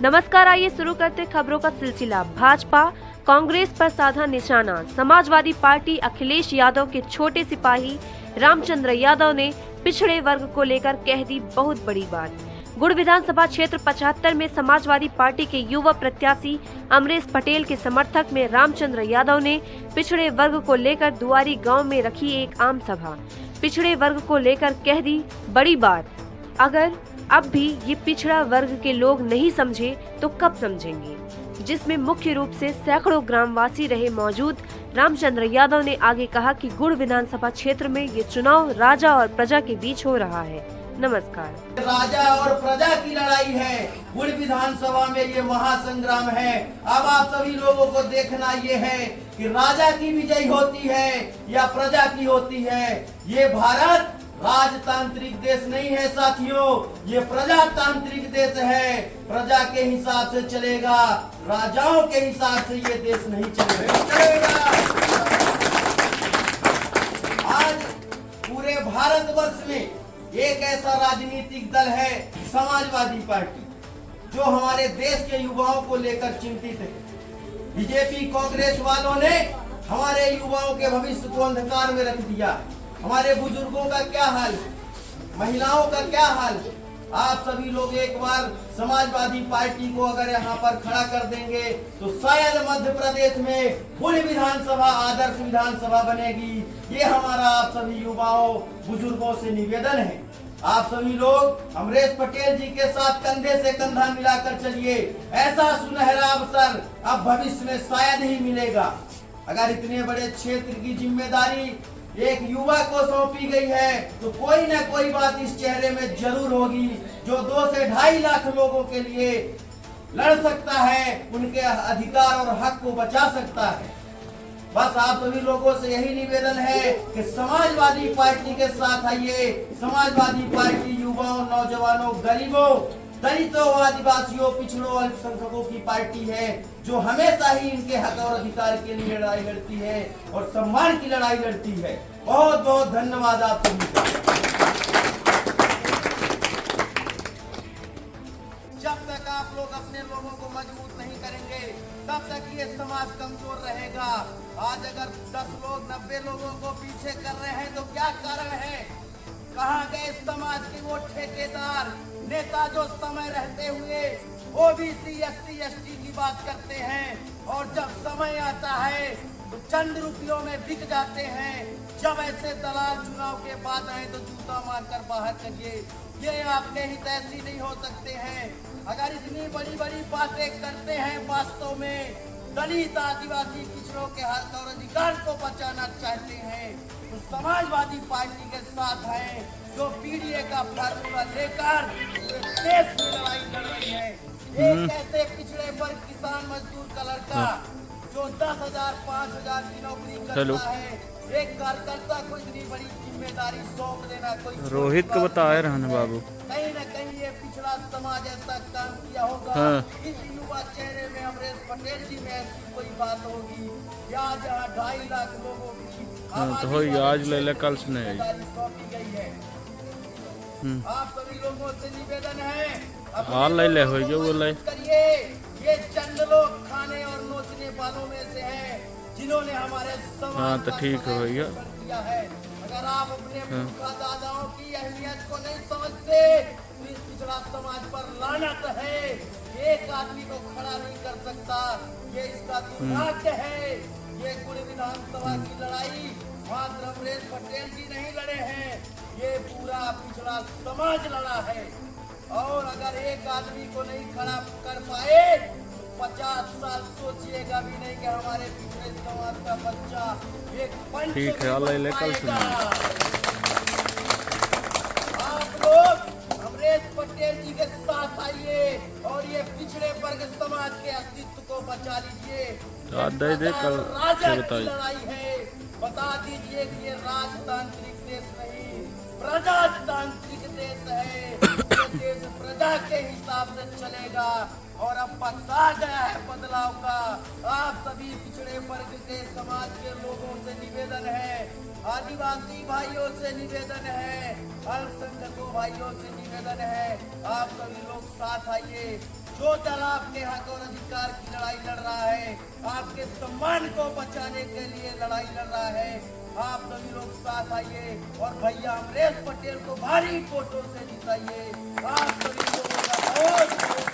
नमस्कार, आइए शुरू करते खबरों का सिलसिला। भाजपा कांग्रेस पर साधा निशाना। समाजवादी पार्टी अखिलेश यादव के छोटे सिपाही रामचंद्र यादव ने पिछड़े वर्ग को लेकर कह दी बहुत बड़ी बात। गुड़ विधानसभा क्षेत्र 75 में समाजवादी पार्टी के युवा प्रत्याशी अमरेश पटेल के समर्थक में रामचंद्र यादव ने पिछड़े वर्ग को लेकर दुआरी गांव में रखी एक आम सभा। पिछड़े वर्ग को लेकर कह दी बड़ी बात। अगर अब भी ये पिछड़ा वर्ग के लोग नहीं समझे तो कब समझेंगे, जिसमें मुख्य रूप से सैकड़ों ग्रामवासी रहे मौजूद। रामचंद्र यादव ने आगे कहा कि गुड़ विधानसभा क्षेत्र में ये चुनाव राजा और प्रजा के बीच हो रहा है। नमस्कार। राजा और प्रजा की लड़ाई है। गुड़ विधानसभा में ये महासंग्राम है। अब आप सभी लोगों को देखना ये है कि राजा की विजय होती है या प्रजा की होती है। ये भारत राजतांत्रिक देश नहीं है साथियों, ये प्रजातांत्रिक देश है। प्रजा के हिसाब से चलेगा, राजाओं के हिसाब से ये देश नहीं चलेगा। आज पूरे भारतवर्ष में एक ऐसा राजनीतिक दल है समाजवादी पार्टी, जो हमारे देश के युवाओं को लेकर चिंतित है। बीजेपी कांग्रेस वालों ने हमारे युवाओं के भविष्य को अंधकार में रख दिया। हमारे बुजुर्गों का क्या हाल, महिलाओं का क्या हाल। आप सभी लोग एक बार समाजवादी पार्टी को अगर यहाँ पर खड़ा कर देंगे तो शायद मध्य प्रदेश में गुड़ विधानसभा आदर्श विधानसभा बनेगी। ये हमारा आप सभी युवाओं बुजुर्गों से निवेदन है। आप सभी लोग अमरेश पटेल जी के साथ कंधे से कंधा मिलाकर चलिए। ऐसा सुनहरा अवसर अब भविष्य में शायद ही मिलेगा। अगर इतने बड़े क्षेत्र की जिम्मेदारी एक युवा को सौंपी गई है तो कोई ना कोई बात इस चेहरे में जरूर होगी, जो 2 से 2.5 लाख लोगों के लिए लड़ सकता है, उनके अधिकार और हक को बचा सकता है। बस आप सभी लोगों से यही निवेदन है कि समाजवादी पार्टी के साथ आइए। समाजवादी पार्टी युवाओं, नौजवानों, गरीबों, दलितों, आदिवासियों, पिछड़ों, अल्पसंख्यकों की पार्टी है, जो हमेशा ही इनके हक और अधिकार के लिए लड़ाई लड़ती है और सम्मान की लड़ाई लड़ती है। बहुत बहुत धन्यवाद आप सभी का। जब तक आप लोग अपने लोगों को मजबूत नहीं करेंगे तब तक ये समाज कमजोर रहेगा। आज अगर 10 लोग 90 लोगों को पीछे कर रहे हैं तो क्या कारण है? कहाँ गए समाज के वो ठेकेदार नेता जो समय रहते हुए ओबीसी, एससी, एसटी की बात करते हैं और जब समय आता है तो चंद रुपयों में बिक जाते हैं। जब ऐसे दलाल चुनाव के बाद आए तो जूता मारकर बाहर करिए। ये आपके हित ऐसी नहीं हो सकते हैं। अगर इतनी बड़ी बड़ी बातें करते हैं, वास्तव में दलित, आदिवासी, पिछड़ों के हक और अधिकार को बचाना चाहते हैं तो समाजवादी पार्टी के साथ हैं, जो पीडीए का फार्मूला लेकर देश में लड़ाई लड़ रही है। एक ऐसे पिछड़े वर्ग किसान मजदूर का लड़का जो 10,000, 5,000 की नौकरी करता है, एक कार्यकर्ता को इतनी बड़ी जिम्मेदारी सौंप देना कोई रोहित को बताए रहने बाबू, कहीं न कहीं ये पिछड़ा समाज ऐसा काम किया होगा। इस युवा चेहरे में अमरेश पटेल जी में ऐसी कोई बात होगी या जहाँ 2.5 लाख लोगों की तो आज ले ले, कल से नहीं सौंपी गई है। आप सभी लोगों से निवेदन है, हाल ले ले हो जो ले करिए। ये चंद लोग खाने और नोचने वालों में से हैं, जिन्होंने हमारे समाज तो ठीक है भैया। अगर आप अपने दादाओं की अहमियत को नहीं समझते तो इस पिछड़ा समाज पर लानत है। एक आदमी को खड़ा नहीं कर सकता, ये इसका दुर्भाग्य है। ये गुड़ विधानसभा की लड़ाई मात्र अमरेश पटेल जी नहीं लड़े हैं, ये पूरा पिछड़ा समाज लड़ा है। और अगर एक आदमी को नहीं खड़ा कर पाए तो 50 साल सोचिएगा भी नहीं कि हमारे पिछड़े समाज का बच्चा एक पंच ठीक है। आप लोग अमरेश पटेल जी के साथ आइए और ये पिछड़े वर्ग समाज के अस्तित्व को बचा लीजिए। राजा की लड़ाई है। बता दीजिए कि ये राजतांत्रिक देश नहीं, प्रजातांत्रिक देश है। ये देश प्रजा के हिसाब से चलेगा और अब पता गया है बदलाव का। आप सभी पिछड़े वर्ग के समाज के लोगों से निवेदन है, आदिवासी भाइयों से निवेदन है, अल्पसंख्यकों भाइयों से निवेदन है, आप सभी लोग साथ आइए। दो तलाक के हक और अधिकार की लड़ाई लड़ रहा है, आपके सम्मान को बचाने के लिए लड़ाई लड़ रहा है। आप सभी लोग साथ आइए और भैया अमरेश पटेल को भारी वोटों से जिताइए। आप सभी लोगों का बहुत